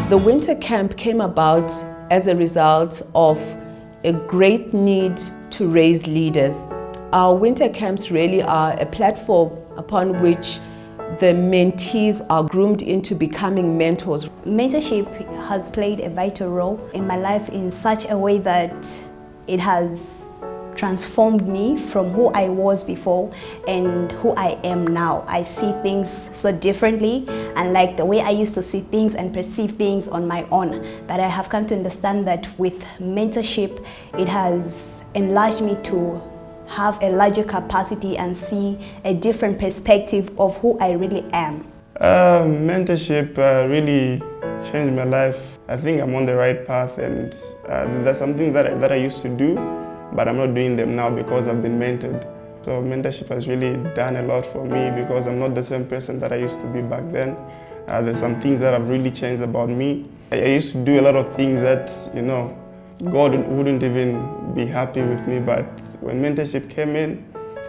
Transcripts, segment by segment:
The winter camp came about as a result of a great need to raise leaders. Our winter camps really are a platform upon which the mentees are groomed into becoming mentors. Mentorship has played a vital role in my life in such a way that it has transformed me from who I was before and who I am now. I see things so differently, and like the way I used to see things and perceive things on my own. But I have come to understand that with mentorship, it has enlarged me to have a larger capacity and see a different perspective of who I really am. Mentorship really changed my life. I think I'm on the right path, and that's something that I used to do, but I'm not doing them now because I've been mentored. So mentorship has really done a lot for me because I'm not the same person that I used to be back then. There's some things that have really changed about me. I used to do a lot of things that, God wouldn't even be happy with me, but when mentorship came in,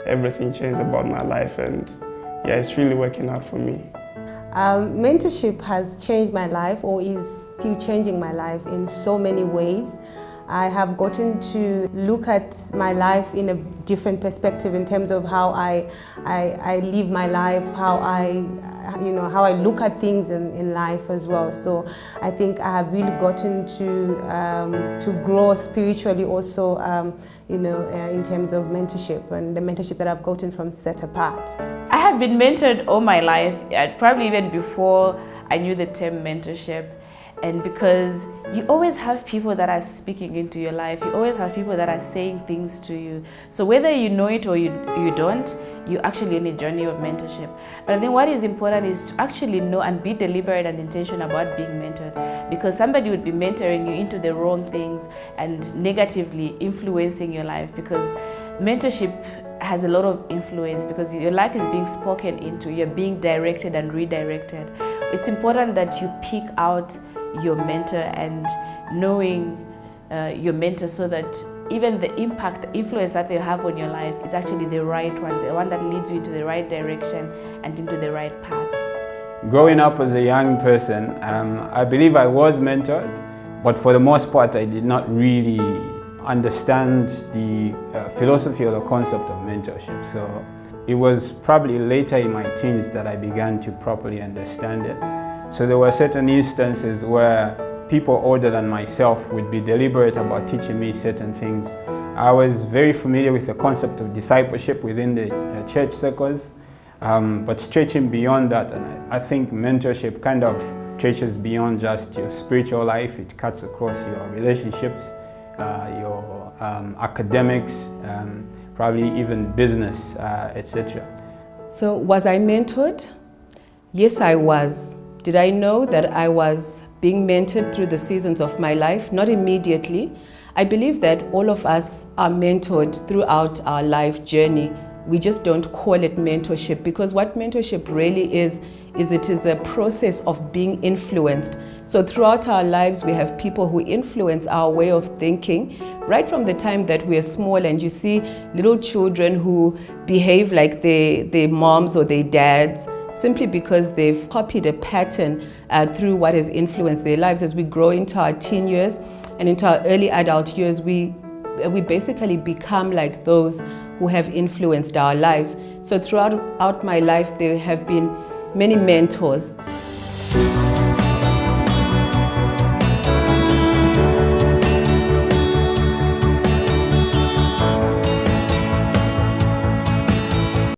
everything changed about my life, and yeah, it's really working out for me. Mentorship has changed my life, or is still changing my life in so many ways. I have gotten to look at my life in a different perspective in terms of how I live my life, how I look at things in life as well. So I think I have really gotten to grow spiritually also, in terms of mentorship and the mentorship that I've gotten from Set Apart. I have been mentored all my life, probably even before I knew the term mentorship. And because you always have people that are speaking into your life, you always have people that are saying things to you. So whether you know it or you don't, you're actually on a journey of mentorship. But I think what is important is to actually know and be deliberate and intentional about being mentored. Because somebody would be mentoring you into the wrong things and negatively influencing your life, because mentorship has a lot of influence because your life is being spoken into, you're being directed and redirected. It's important that you pick out your mentor and knowing your mentor, so that even the impact, the influence that they have on your life is actually the right one, the one that leads you into the right direction and into the right path. Growing up as a young person, I believe I was mentored, but for the most part I did not really understand the philosophy or the concept of mentorship. So it was probably later in my teens that I began to properly understand it. So there were certain instances where people older than myself would be deliberate about teaching me certain things. I was very familiar with the concept of discipleship within the church circles, but stretching beyond that, and I think mentorship kind of stretches beyond just your spiritual life. It cuts across your relationships, your academics, probably even business, etc. So was I mentored? Yes, I was. Did I know that I was being mentored through the seasons of my life? Not immediately. I believe that all of us are mentored throughout our life journey. We just don't call it mentorship, because what mentorship really is it is a process of being influenced. So throughout our lives, we have people who influence our way of thinking, right from the time that we are small, and you see little children who behave like their moms or their dads, simply because they've copied a pattern through what has influenced their lives. As we grow into our teen years and into our early adult years, we basically become like those who have influenced our lives. So throughout my life, there have been many mentors